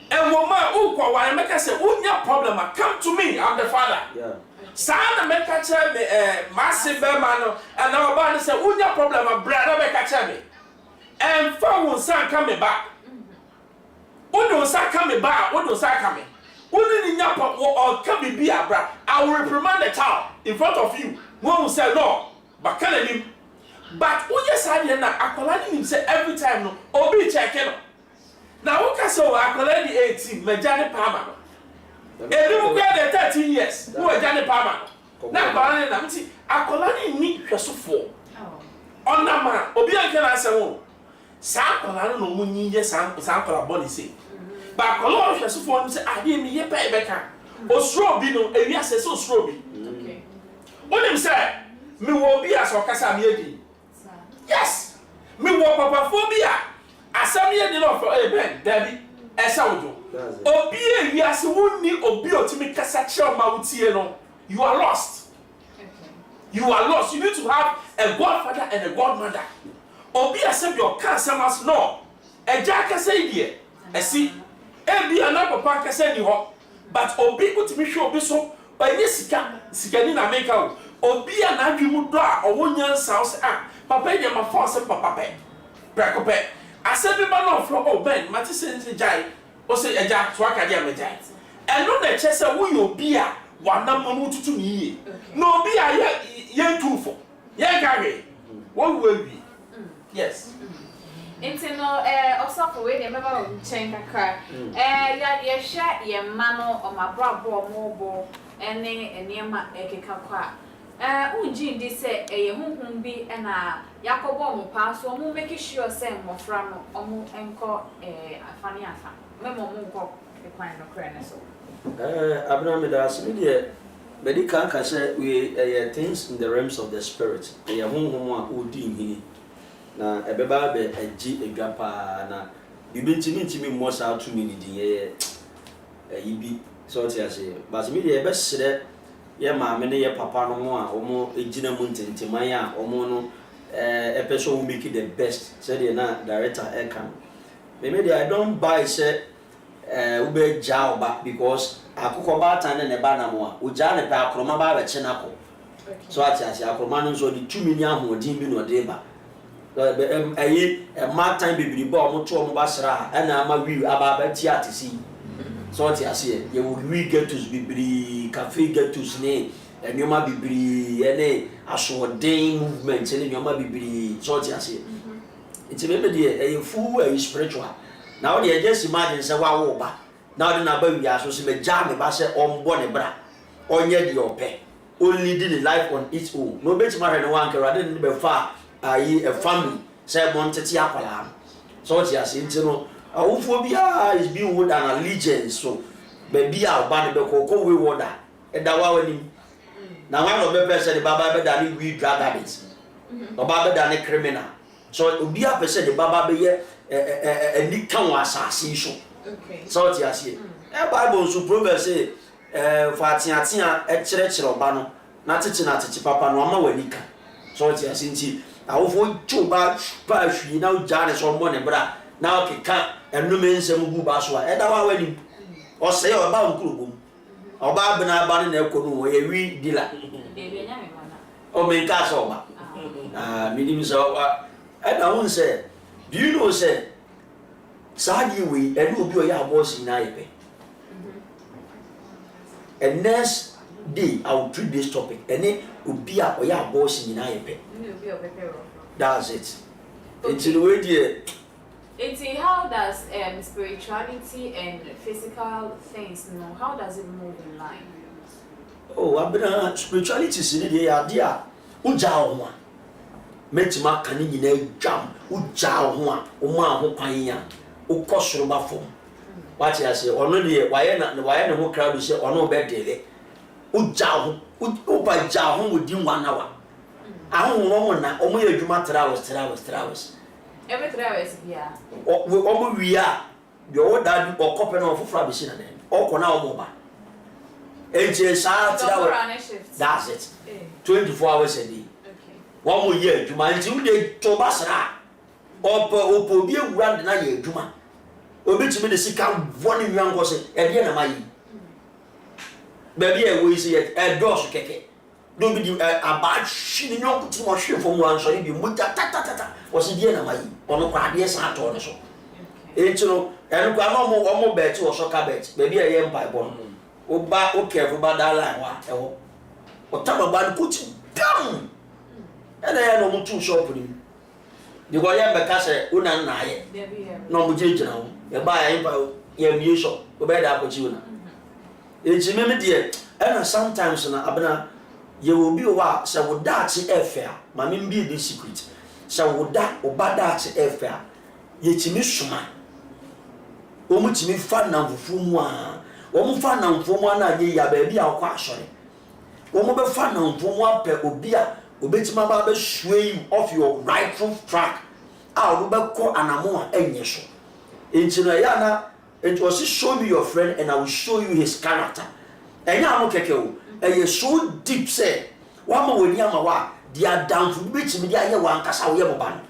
and woman who kwa ware make say unya problem come to me I'm the father yeah sana make catch me massive man no and now ba say unya problem brother make catch me and for one son come back Odo sa come back odo sa come Uni ni nyapa or come be abra I will reprimand the child in front of you one will say no but can him but unya sa de na akola ni say every time no obi check no na wo ka so akola di 18 majane pama no ebi mu kwa de 13 years wo majane pama no na akola na mti akola ni hwesofo ona ma obi anke na asem sa akola no munyi ye sa akola body say ba akola hwesofo no say ade mi ye pe beka osuro bi no ewi asese osuro bi okay onim say me wo bi aso kasa mi edi yes me wo papa phobia asam ye di no for ben dabi esa wodo obi ewi ase wonni obi otimi kasa kire ma wutie no you are lost you are lost you need to have a godfather and a godmother obi asem your cancer must no eja kasa idie esi ebi ana papa kasa ni ho but obi kutimi hwe obi so onye sika ni na make out obi ana adwimu do a owonya nsa papa ye ma force papa pe prekope asebi ba no fro o ben mati sense jai o se eja to aka dia me jai eno na che se wo yo obi a wana mo tutu ni yie no obi a ye tufo ye gawe wo wi yes Enti no osofo we de beba o chen kakra ya hwe ye ma no o mabrabo mo bo ene enema ekeka kwa unji ndi se ye hunhun bi na yakobo mo pa so mo make sure say mo fra no omo enko afani afa memo mo nko ekwan no kra ne so Abraham das media medical can say we things in the realms of the spirit ye hunhun a odi hini na ebeba be agi edwapa na bibi ntimi mo sa to me di ye yibi so ti ase but me dey be sere ye maame ne ye papa no mo a omo egina mu ntintiman a omo no episode will make it the best said they na director can maybe I don't buy say ube jaw back because akoko ba tan ne ba na mo a uja ne pa akroma ba be chena ko so ati akroma no so di 2 million hodin bi no de ba ma time bibiri ba omo to omo ba sra na ama wi aba ba ti atisi so ati ase ye we get to bibiri cafe get to ne enyoma bibiri ene asodin movement ene enyoma bibiri so ati ase iti me dey full spiritual now they just imagine say wa wo ba now na ba wi aso se me ja me ba say ombo ne bra onye di ope only the life on its own no bet ma hwe no wan kara den be fa ayi a family say monteti akwala so ati ase nti no awufo bia is being with an allegiance so be bia oba ne be ko we water e da wa wani na one of the person the baba be da ni we drug addicts oba be da ni criminal so obi a person the baba be ye ni kan wa asase so okay so ti ase bible so proverbs say fa tiatia e kire oba no na tete papa no ama wani ka so ti ase nti awofo chuba ba hwi na uja ne so mo ne bra na okeka enume nsem gu ba so a e da wa wani o se oba nkurobom oba bena ba ne ko no ye wi dila o me ka so ba minim so and I won't say do you know say sadi we and obi o ya boss na yepe and next day I will treat this topic and then obi a o ya boss na yepe that's it until the way there. How does spirituality and physical things, how does it move in line? Oh, abena spirituality is in the idea. Uja ho. Metima kan ni na jam. Uja ho a, o ma ho kwan ya. Ukosoro ba fom. What you say? Ono de waye ne ho crowd say ono be dele. Uja ho, uba ja ho wudi 1 hour. Ahun mo na omo ye adwuma 3 hours. Every 3 hours, yeah. Omo wi a, de o da du okope na ofofra be shi na den. Okona omo ba. That's it. 24 hours a day. Okay. One more year, Juma until they to Basra. Opo be a grand na ye Juma. Obi to me the sick one young was a year my baby we say a dosh keke. Don't be a bad shitting young too much from one so you muta tata was a year my on a quadier sat on so. It's no and one more bet or soccer bet, maybe a young pipe on. Oba o careful about that line wa ewo o taba ba put down and I no mutu shop ni the go ya be ka se una na ye no mu jejina wo e ba ya impa ya mi shop o be da apochi una e ji me de and sometimes na abena ye will be wa se wo da chi efe a ma me bi the secret se wo da o ba da chi efe a ye chi mi suma o mu chi mi fa na fufu mu a omo fa na mfomo na ye ya ba bia akwa asore omo be fa na mfomo ape obi a obetima ba be sway off your rightful track a obo be ko anamo a enye so entina ya na it was show me your friend and I will show you his character enya amo keke o eye so deep say wa ma woni ama wa dia downful betimi dia ye wa nkasa wo ye mo ban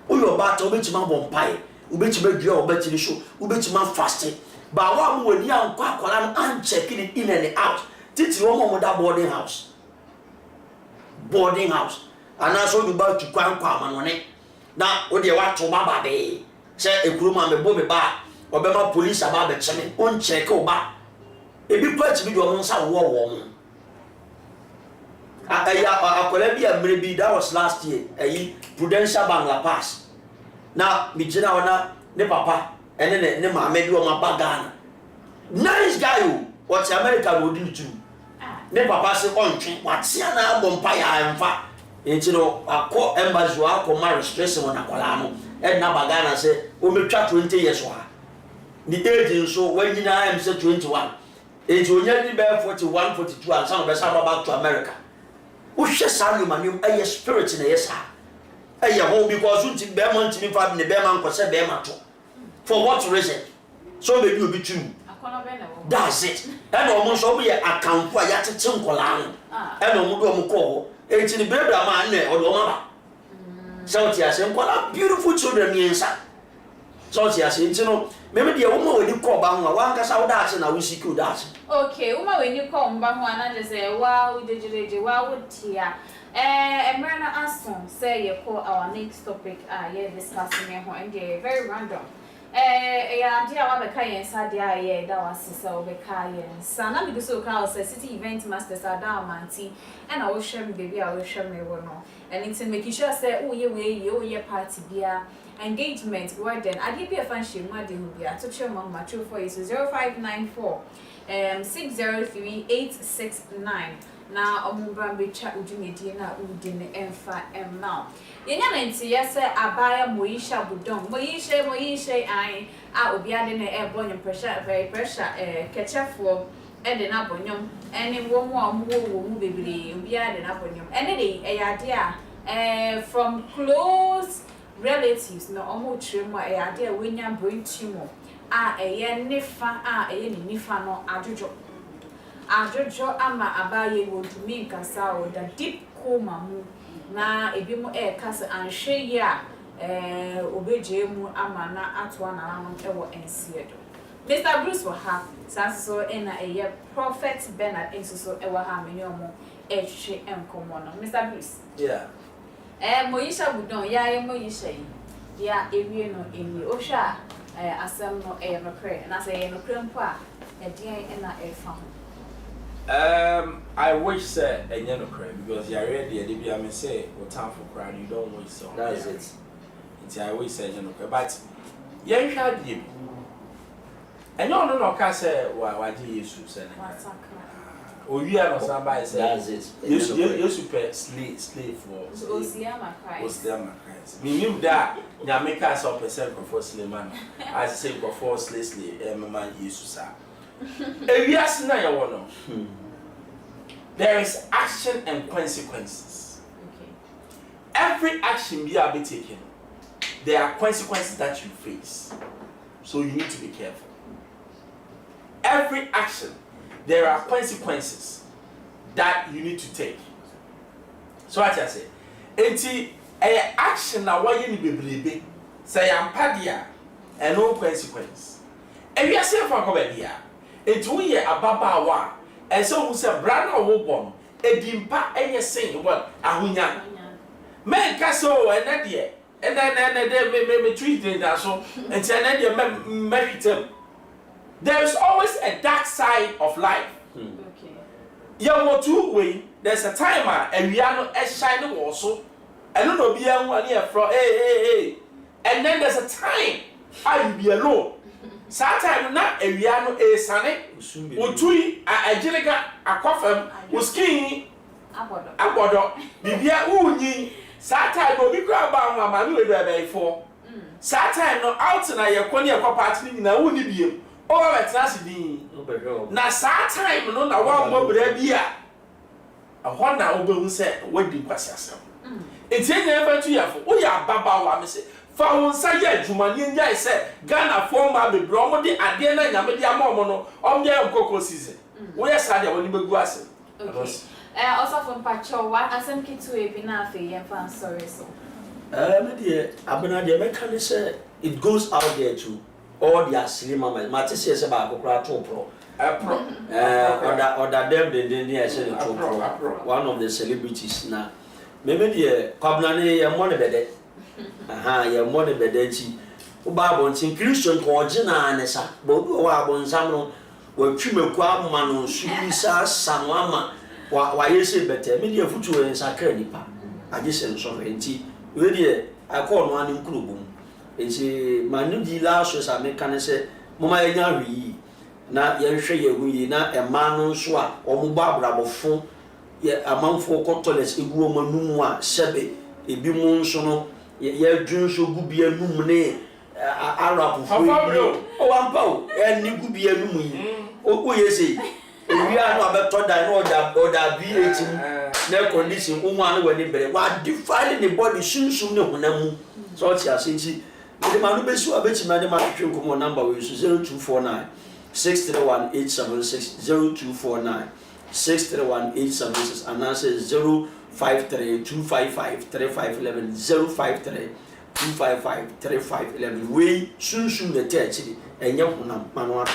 o yo ba to obetima bompai obetima dua obetiri so obetima fasting but what we need to qualify and check it in and out. Did you want that boarding house? And I saw you about to come on it. Now, what do you want to Baba Bay? Say a crew man, a bobby bar, or Bema police about the channel, on check over. If you put me your own war woman. I could maybe that was last year, a Prudential Bangla Pass. Now, Mijana, ne papa. And then ne ma me do ma bagana nice guy o what America will do too ne papa say on twen what sia na bompa ya amfa enti no akọ embassy wa akọ marriage stress won akola no e na bagana say o metwa 20 years wa the age so when you am say 21 enti onya ni be 41 42 and some be say back to America wo hwe sa no manim e spirit na yes Hey, home because you take Bearman to me for the Bearman was a Bearman. For what reason? So maybe you'll be true. That's it. And almost all be a account for Yat Chunkolan. And almost call. It's in the baby man or Loma. So she has some beautiful children inside. So she has you know, maybe the woman when you call Bama, one can out that and I wish she could that. Okay, woman when you call Bama and just say, wow, we did, wow, would here. Marina Aston say you call our next topic, yeah, discussing and very random. Yeah, dear, I'm a Kayan Sadia, yeah, that was so be Kayan. Sana, because so called city event masters are down, Manti, and I will share me, baby, I will share me one. And it's making sure, say, oh, yeah, party beer engagement, word then. I give you a fan, she might be a touch your mama, true for you, so 0594 603 869. Na omumba becha udumedi na udine emfa now yenya nti yese abaya moyisha budon moyisha ai a obi ade na ebonyo pressure very pressure ketchefo ede na bonyom ene wo mu bebre obi ade na bonyom ene de eyade a from close relatives no omo tremu eyade a wenya brain tumor a eye nifa a eye ni nifa no ajojo Ajojo ama abaye wodumi Kasoa da deep coma mu na ebi mu kasa anhwe ya obeje mu ama na atwa na no ewo ensiedo Mr. Bruce wa ha saso ena Prophet Bernard enso ewo ha menyo mu ehwe enkomo no Mr. Bruce Yeah moyisha budon ya moyisha yi ya ewie no eni ohwa asem no no pray na say no krempo a edien ena efa I wish say no cry because you are ready to be a say what time for crying you don't wish so. That's it. It's I wish say no cry but you had you. And no can say why do you say oh you are somebody say that's it. You super slave for Osiama Christ. Osiama Christ. Me that ya make us up percent for slave man. I say for slave man Jesus. Yes, no, there is action and consequences. Okay. Every action you are taken, there are consequences that you face. So you need to be careful. Every action, there are consequences that you need to take. So what I say, enti action na why you need be say am padia and no consequence. And we are saying for come Enti we ye ababawa and so who say brana wo bom edimpa enye sen what ahunya men Kasoa and that ye and then me treat that so and then ye there is always a dark side of life. Okay. You two way there's a timer and we are not as shiny also and no be one here from hey and then there's a time I will be alone. Sometimes na ewia no esane otui ajerega akofam uskin abodo bibia unyi sometimes obi kra ba nwa ma no edu abaifo sometimes no out na yekoni ekopati ni na uni biem o wa betra sidin na sometimes no na wa mo bra bia ahọ na obehu se wadi kwasiasam etienya efa tu yafo o ya baba wa me se fa say adwuma ni njai say Ghana former be bro de ade na nyame de amom no om de nkoko season wo ya sa de woni begu ase also from Pacho what asem kitu e bi na afi yen fan sorry so me de abena de me kan say it goes out there too all the asiri mama mate say ba akokra to pro order them they say to pro one of the celebrities na me de kwabna ne ye mo ne bede ye mo ne bedachi o ba bontin Christian ko ogina ne sa bo bi o wa bonsam no wa twimeku amma no subisa sanwama wa yese bete me de futu en sakra nipa agese nso enti we de akọ no ani nkurobum enti manu di la so sa me kan se moma yenya hwi na ye hwe ye hu yi na ema no nso a omugba abrabofo ye amanfo ko toilet eguo manum a sebe ebi mu nso no ye dwun so gubia num ne arabu fo o wampa o ni gubia num yi o yese we are no better than order BH no condition woman when they what defining the body soon no hunamu so tia sinci the man be so abeti man ma twetwe komo number we 0249 631 0249 631 and answer 053 255 3511 053 255 3511 we soon the church and young manual.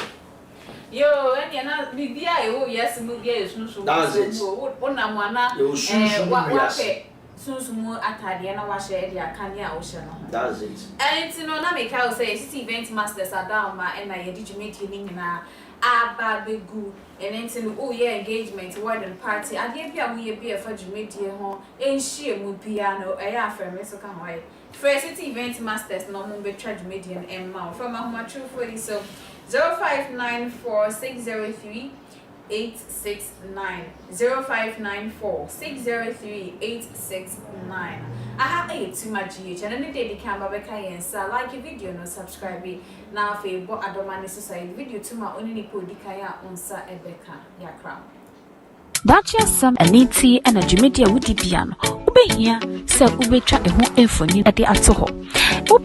Yo, and you're not Bibia, yes, Mugia, that's it. One amana, what soon at Tadiana wash the Kanya Ocean. That's it. And it's no Namika say, city event masters are down, and I did make him in a bad big good, and then oh, yeah, engagement, wedding party. I gave you a beer for Jamaica home, and she would piano, a year for Mr. Conway. First city event masters, no more be charge median and mouth from a much true for you. So 0594 603 869 0594 603 869. I have 8 to my GH and any day the camera and like a video no subscribe now for what Adomani Society video to my only podikaya on Sa Ebeka Yakra. Bachasam Aniti Energy Media Wikipiano. Ube here, se ube tra e ho enfoni at the atoho.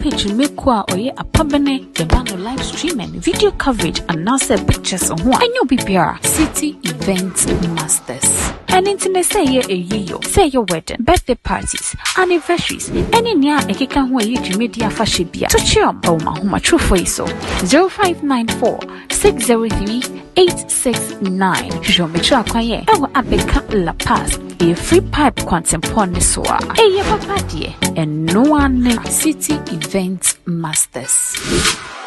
Page make kwa oye a pabene, the band live streaming, video coverage, and now say pictures on one. And you'll be City Event Masters. And internet say ye a year, say your wedding, birthday parties, anniversaries, any near a kikan who you media fashibia. To chum, oh my homa true for you so 0594 603 869. Show me try kwaye. I will abeka La Paz. A free pipe quantum poniswa. A papa dear and no one City Event Masters.